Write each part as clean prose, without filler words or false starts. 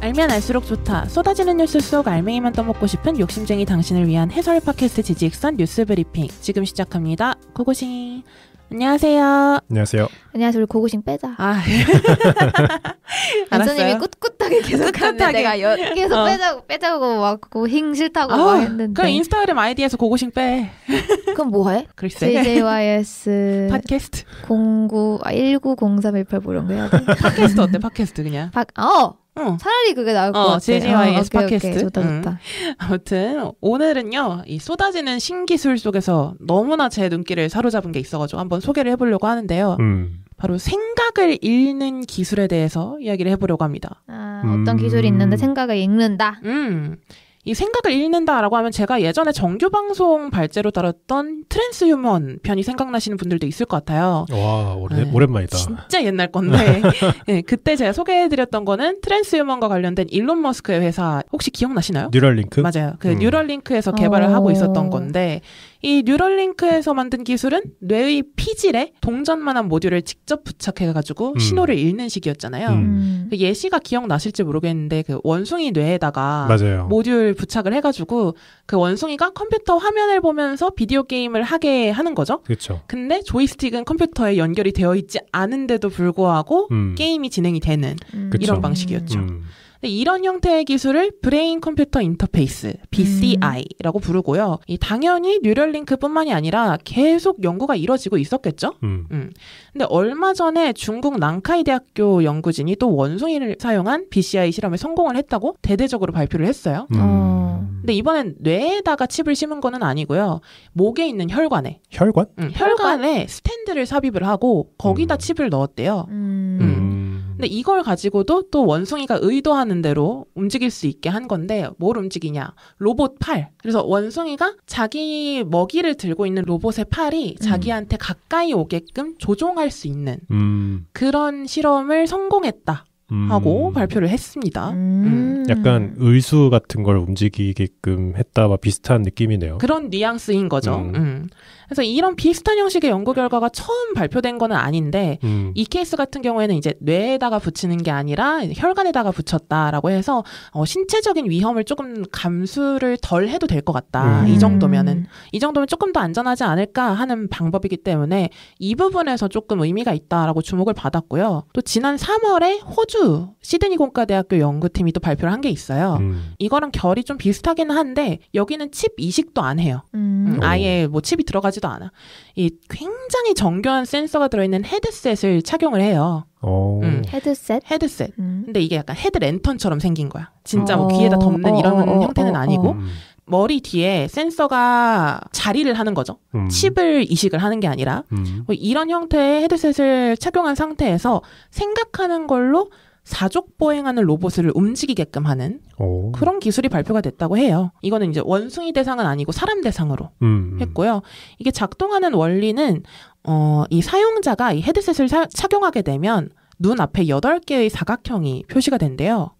알면 알수록 좋다. 쏟아지는 뉴스 속 알맹이만 떠먹고 싶은 욕심쟁이 당신을 위한 해설 팟캐스트 지직선 뉴스 브리핑 지금 시작합니다. 고고싱. 안녕하세요. 안녕하세요. 안녕하세요. 우리 고고싱 빼자. 아, 안서님이 꿋꿋하게 계속 하는데 내가 계속 빼자고 막 고잉 싫다고 막 했는데. 그럼 인스타그램 아이디에서 고고싱 빼. 그럼 뭐 해? 글쎄. JJYS 팟캐스트 190318 뭐 이런 거 해야 돼? 팟캐스트 어때? 팟캐스트 그냥. 차라리 그게 나을 것 같아. JJYS 팟캐스트. 오케이. 좋다. 아무튼 오늘은요, 이 쏟아지는 신기술 속에서 너무나 제 눈길을 사로잡은 게 있어가지고 한번 소개를 해보려고 하는데요. 바로 생각을 읽는 기술에 대해서 이야기를 해보려고 합니다. 어떤 기술이 있는데 생각을 읽는다. 이 생각을 읽는다라고 하면 제가 예전에 정규방송 발제로 다뤘던 트랜스휴먼 편이 생각나시는 분들도 있을 것 같아요. 와, 오랜만이다. 진짜 옛날 건데 네, 그때 제가 소개해드렸던 거는 트랜스휴먼과 관련된 일론 머스크의 회사 혹시 기억나시나요? 뉴럴링크? 맞아요. 그 뉴럴링크에서 개발을 하고 있었던 건데 이 뉴럴링크에서 만든 기술은 뇌의 피질에 동전만한 모듈을 직접 부착해가지고 신호를 읽는 식이었잖아요. 그 예시가 기억나실지 모르겠는데 그 원숭이 뇌에다가 맞아요. 모듈 부착을 해가지고 그 원숭이가 컴퓨터 화면을 보면서 비디오 게임을 하게 하는 거죠. 그렇죠. 근데 조이스틱은 컴퓨터에 연결이 되어 있지 않은데도 불구하고 게임이 진행이 되는 이런 방식이었죠. 근데 이런 형태의 기술을 브레인 컴퓨터 인터페이스 BCI라고 부르고요. 당연히 뉴럴링크뿐만이 아니라 계속 연구가 이뤄지고 있었겠죠. 근데 얼마 전에 중국 낭카이 대학교 연구진이 또 원숭이를 사용한 BCI 실험에 성공을 했다고 대대적으로 발표를 했어요. 근데 이번엔 뇌에다가 칩을 심은 거는 아니고요. 목에 있는 혈관에. 혈관? 혈관에 스탠드를 삽입을 하고 거기다 칩을 넣었대요. 근데 이걸 가지고도 또 원숭이가 의도하는 대로 움직일 수 있게 한 건데 뭘 움직이냐? 로봇 팔. 그래서 원숭이가 자기 먹이를 들고 있는 로봇의 팔이 자기한테 가까이 오게끔 조종할 수 있는 그런 실험을 성공했다. 하고 발표를 했습니다. 약간 의수 같은 걸 움직이게끔 했다와 비슷한 느낌이네요. 그런 뉘앙스인 거죠. 그래서 이런 비슷한 형식의 연구 결과가 처음 발표된 거는 아닌데 이 케이스 같은 경우에는 이제 뇌에다가 붙이는 게 아니라 혈관에다가 붙였다라고 해서 신체적인 위험을 조금 감수를 덜 해도 될 것 같다. 이 정도면 조금 더 안전하지 않을까 하는 방법이기 때문에 이 부분에서 조금 의미가 있다라고 주목을 받았고요. 또 지난 3월에 호주 시드니 공과대학교 연구팀이 또 발표를 한 게 있어요. 이거랑 결이 좀 비슷하긴 한데 여기는 칩 이식도 안 해요. 아예 뭐 칩이 들어가지도 않아. 이 굉장히 정교한 센서가 들어있는 헤드셋을 착용을 해요. 헤드셋? 근데 이게 약간 헤드랜턴처럼 생긴 거야. 진짜 뭐 귀에다 덮는 이런 형태는 아니고 머리 뒤에 센서가 자리를 하는 거죠. 칩을 이식을 하는 게 아니라 뭐 이런 형태의 헤드셋을 착용한 상태에서 생각하는 걸로 사족 보행하는 로봇을 움직이게끔 하는 그런 기술이 발표가 됐다고 해요. 이거는 이제 원숭이 대상은 아니고 사람 대상으로 했고요. 이게 작동하는 원리는 이 사용자가 이 헤드셋을 착용하게 되면 눈 앞에 8개의 사각형이 표시가 된대요.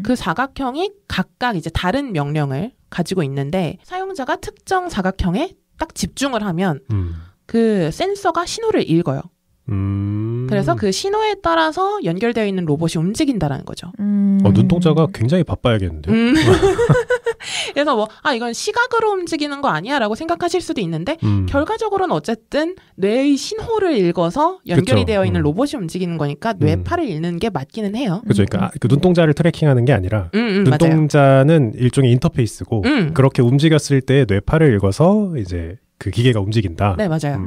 그 사각형이 각각 이제 다른 명령을 가지고 있는데 사용자가 특정 사각형에 딱 집중을 하면 그 센서가 신호를 읽어요. 그래서 그 신호에 따라서 연결되어 있는 로봇이 움직인다라는 거죠. 눈동자가 굉장히 바빠야겠는데. 그래서 이건 시각으로 움직이는 거 아니야? 라고 생각하실 수도 있는데 결과적으로는 어쨌든 뇌의 신호를 읽어서 연결이 되어 있는 로봇이 움직이는 거니까 뇌파를 읽는 게 맞기는 해요. 그렇죠. 그러니까 그 눈동자를 트래킹하는 게 아니라 눈동자는 맞아요. 일종의 인터페이스고 그렇게 움직였을 때 뇌파를 읽어서 이제 그 기계가 움직인다. 네, 맞아요.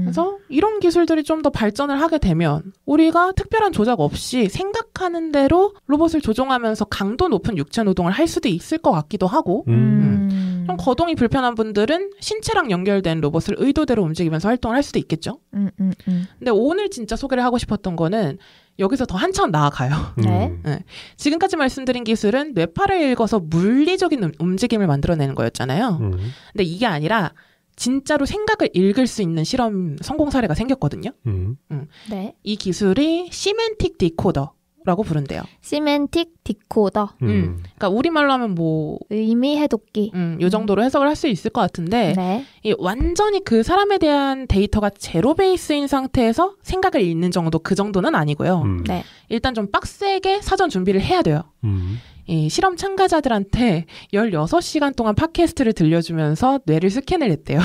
그래서 이런 기술들이 좀 더 발전을 하게 되면 우리가 특별한 조작 없이 생각하는 대로 로봇을 조종하면서 강도 높은 육체 노동을 할 수도 있을 것 같기도 하고 좀 거동이 불편한 분들은 신체랑 연결된 로봇을 의도대로 움직이면서 활동을 할 수도 있겠죠. 근데 오늘 진짜 소개를 하고 싶었던 거는 여기서 더 한참 나아가요. 네. 지금까지 말씀드린 기술은 뇌파를 읽어서 물리적인 움직임을 만들어내는 거였잖아요. 근데 이게 아니라 진짜로 생각을 읽을 수 있는 실험 성공 사례가 생겼거든요. 네. 이 기술이 시멘틱 디코더 라고 부른대요. 시멘틱 디코더. 그러니까 우리말로 하면 뭐 의미 해독기. 이 정도로 해석을 할 수 있을 것 같은데 네. 이 완전히 그 사람에 대한 데이터가 제로 베이스인 상태에서 생각을 읽는 정도 그 정도는 아니고요. 네. 일단 좀 빡세게 사전 준비를 해야 돼요. 이 실험 참가자들한테 16시간 동안 팟캐스트를 들려주면서 뇌를 스캔을 했대요.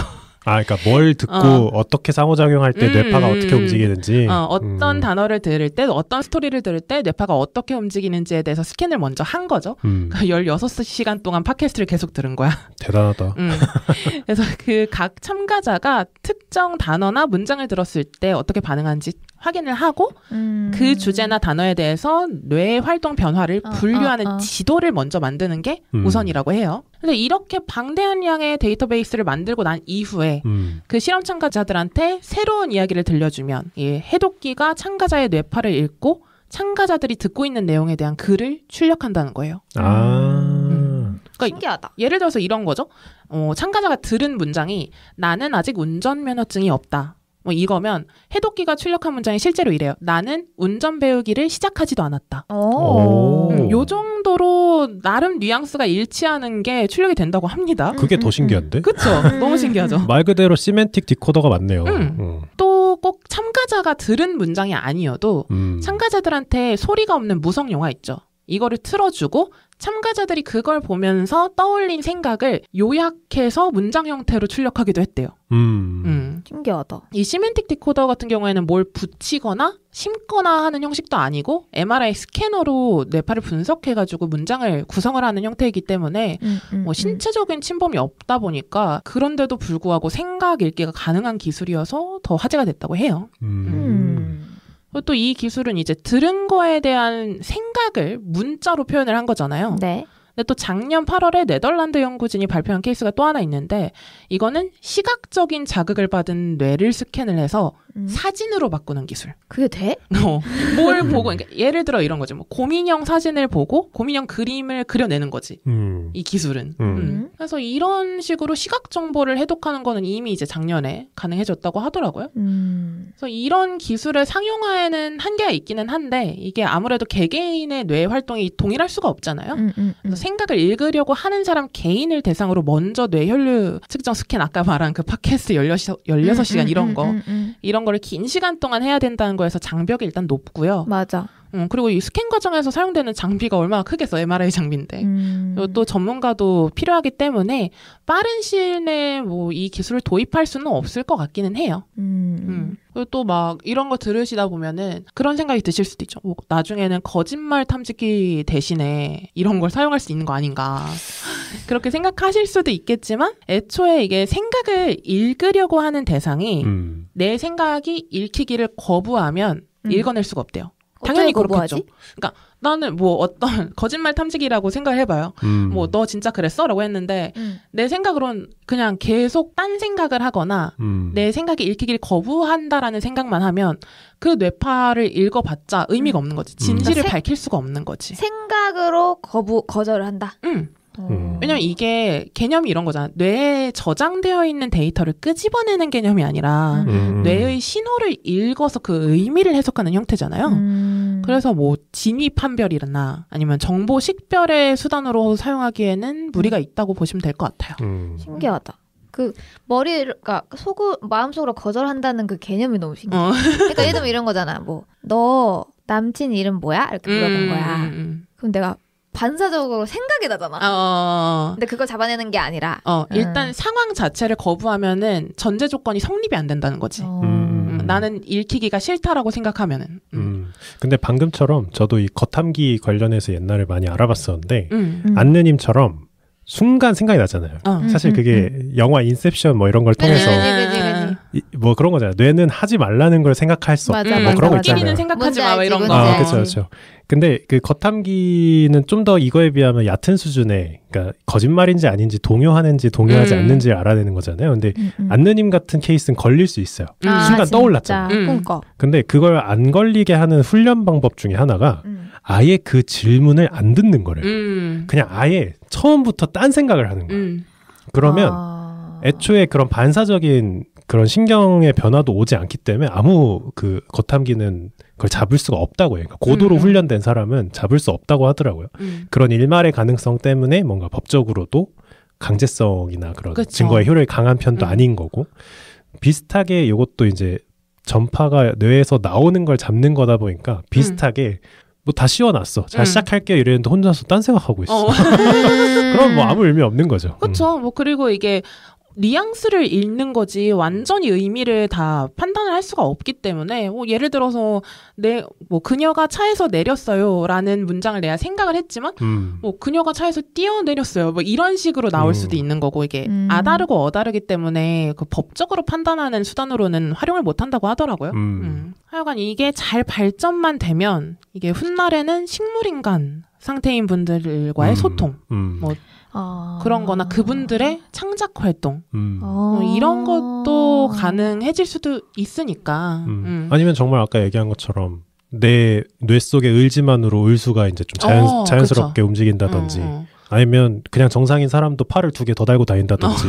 아, 그러니까 뭘 듣고 어떻게 상호작용할 때 뇌파가 어떻게 움직이는지 어떤 단어를 들을 때 어떤 스토리를 들을 때 뇌파가 어떻게 움직이는지에 대해서 스캔을 먼저 한 거죠. 16시간 동안 팟캐스트를 계속 들은 거야. 대단하다. 그래서 그 각 참가자가 특정 단어나 문장을 들었을 때 어떻게 반응하는지 확인을 하고 그 주제나 단어에 대해서 뇌의 활동 변화를 분류하는 지도를 먼저 만드는 게 우선이라고 해요. 그래서 이렇게 방대한 양의 데이터베이스를 만들고 난 이후에 그 실험 참가자들한테 새로운 이야기를 들려주면 이 해독기가 참가자의 뇌파를 읽고 참가자들이 듣고 있는 내용에 대한 글을 출력한다는 거예요. 그러니까 신기하다. 예를 들어서 이런 거죠. 참가자가 들은 문장이 나는 아직 운전면허증이 없다. 뭐 이거면 해독기가 출력한 문장이 실제로 이래요. 나는 운전 배우기를 시작하지도 않았다. 요 정도로 나름 뉘앙스가 일치하는 게 출력이 된다고 합니다. 그게 더 신기한데? 그쵸? 너무 신기하죠? 말 그대로 시멘틱 디코더가 맞네요. 또 꼭 참가자가 들은 문장이 아니어도 참가자들한테 소리가 없는 무성 영화 있죠. 이거를 틀어주고 참가자들이 그걸 보면서 떠올린 생각을 요약해서 문장 형태로 출력하기도 했대요. 신기하다. 이 시멘틱 디코더 같은 경우에는 뭘 붙이거나 심거나 하는 형식도 아니고 MRI 스캐너로 뇌파를 분석해가지고 문장을 구성을 하는 형태이기 때문에 뭐 신체적인 침범이 없다 보니까 그런데도 불구하고 생각 읽기가 가능한 기술이어서 더 화제가 됐다고 해요. 또 이 기술은 이제 들은 거에 대한 생각을 문자로 표현을 한 거잖아요. 네. 근데 또 작년 8월에 네덜란드 연구진이 발표한 케이스가 또 하나 있는데 이거는 시각적인 자극을 받은 뇌를 스캔을 해서 사진으로 바꾸는 기술. 그게 돼? 뭘 보고 그러니까 예를 들어 이런 거지. 뭐 곰인형 사진을 보고 곰인형 그림을 그려내는 거지. 이 기술은. 그래서 이런 식으로 시각 정보를 해독하는 거는 이미 이제 작년에 가능해졌다고 하더라고요. 그래서 이런 기술의 상용화에는 한계가 있기는 한데 이게 아무래도 개개인의 뇌 활동이 동일할 수가 없잖아요. 그래서 생각을 읽으려고 하는 사람 개인을 대상으로 먼저 뇌혈류 측정 스캔 아까 말한 그 팟캐스트 16시간 이런 거 이런 거를 긴 시간 동안 해야 된다는 거에서 장벽이 일단 높고요. 맞아. 그리고 이 스캔 과정에서 사용되는 장비가 얼마나 크겠어. MRI 장비인데. 그리고 또 전문가도 필요하기 때문에 빠른 시일 내에 뭐 이 기술을 도입할 수는 없을 것 같기는 해요. 그리고 또 막 이런 거 들으시다 보면은 그런 생각이 드실 수도 있죠. 나중에는 거짓말 탐지기 대신에 이런 걸 사용할 수 있는 거 아닌가. 그렇게 생각하실 수도 있겠지만 애초에 이게 생각을 읽으려고 하는 대상이 내 생각이 읽히기를 거부하면 읽어낼 수가 없대요. 당연히 그렇겠죠. 그러니까 나는 뭐 어떤 거짓말 탐지기라고 생각을 해봐요. 뭐 너 진짜 그랬어? 라고 했는데 내 생각으론 그냥 계속 딴 생각을 하거나 내 생각이 읽히기를 거부한다라는 생각만 하면 그 뇌파를 읽어봤자 의미가 없는 거지. 진실을 그러니까 밝힐 수가 없는 거지. 생각으로 거절을 한다? 왜냐면 이게 개념이 이런 거잖아. 뇌에 저장되어 있는 데이터를 끄집어내는 개념이 아니라 뇌의 신호를 읽어서 그 의미를 해석하는 형태잖아요. 그래서 뭐 진위 판별이나 아니면 정보 식별의 수단으로 사용하기에는 무리가 있다고 보시면 될 것 같아요. 신기하다. 그 그러니까 마음속으로 거절한다는 그 개념이 너무 신기해. 그러니까 예를 들면 이런 거잖아. 뭐 너 남친 이름 뭐야? 이렇게 물어본 거야. 그럼 내가 반사적으로 생각이 나잖아. 근데 그걸 잡아내는 게 아니라 일단 상황 자체를 거부하면은 전제 조건이 성립이 안 된다는 거지. 나는 읽히기가 싫다라고 생각하면은. 근데 방금처럼 저도 이 겉함기 관련해서 옛날에 많이 알아봤었는데 안느님처럼 순간 생각이 나잖아요. 사실 그게 영화 인셉션 뭐 이런 걸 통해서 뭐 그런 거잖아요. 뇌는 하지 말라는 걸 생각할 수 없고 뭐 그런 거 있잖아요. 끼리는 생각하지 마 이런 거. 그렇죠, 그렇죠. 근데 그 겉함기는 좀 더 이거에 비하면 얕은 수준의, 그러니까 거짓말인지 아닌지 동요하는지 동요하지 않는지를 알아내는 거잖아요. 근데 안느님 같은 케이스는 걸릴 수 있어요. 순간 떠올랐잖아요. 그러니까. 근데 그걸 안 걸리게 하는 훈련 방법 중에 하나가 아예 그 질문을 안 듣는 거래요. 그냥 아예 처음부터 딴 생각을 하는 거예요. 그러면 애초에 그런 반사적인 그런 신경의 변화도 오지 않기 때문에 아무 그 겉함기는 그걸 잡을 수가 없다고 해요. 그러니까 고도로 훈련된 사람은 잡을 수 없다고 하더라고요. 그런 일말의 가능성 때문에 뭔가 법적으로도 강제성이나 그런 그쵸. 증거의 효력이 강한 편도 아닌 거고 비슷하게 이것도 이제 전파가 뇌에서 나오는 걸 잡는 거다 보니까 비슷하게 뭐 다 씌워놨어. 자 시작할게요 이랬는데 혼자서 딴 생각하고 있어. 그럼 뭐 아무 의미 없는 거죠. 그렇죠. 뭐 그리고 이게 뉘앙스를 읽는 거지 완전히 의미를 다 판단을 할 수가 없기 때문에 뭐 예를 들어서 뭐 그녀가 차에서 내렸어요라는 문장을 내가 생각을 했지만 뭐 그녀가 차에서 뛰어내렸어요 뭐 이런 식으로 나올 수도 있는 거고 이게 아다르고 어다르기 때문에 그 법적으로 판단하는 수단으로는 활용을 못 한다고 하더라고요. 하여간 이게 잘 발전만 되면 이게 훗날에는 식물인간 상태인 분들과의 소통 뭐 그런 거나 그분들의 창작 활동 이런 것도 가능해질 수도 있으니까 아니면 정말 아까 얘기한 것처럼 내 뇌 속의 을지만으로 을수가 이제 좀 자연스럽게 그쵸. 움직인다든지 아니면 그냥 정상인 사람도 팔을 2개 더 달고 다닌다든지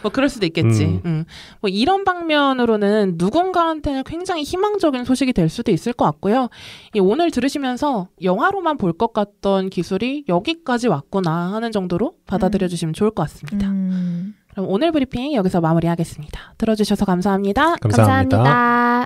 뭐 그럴 수도 있겠지. 뭐 이런 방면으로는 누군가한테는 굉장히 희망적인 소식이 될 수도 있을 것 같고요. 오늘 들으시면서 영화로만 볼 것 같던 기술이 여기까지 왔구나 하는 정도로 받아들여 주시면 좋을 것 같습니다. 그럼 오늘 브리핑 여기서 마무리하겠습니다. 들어주셔서 감사합니다. 감사합니다.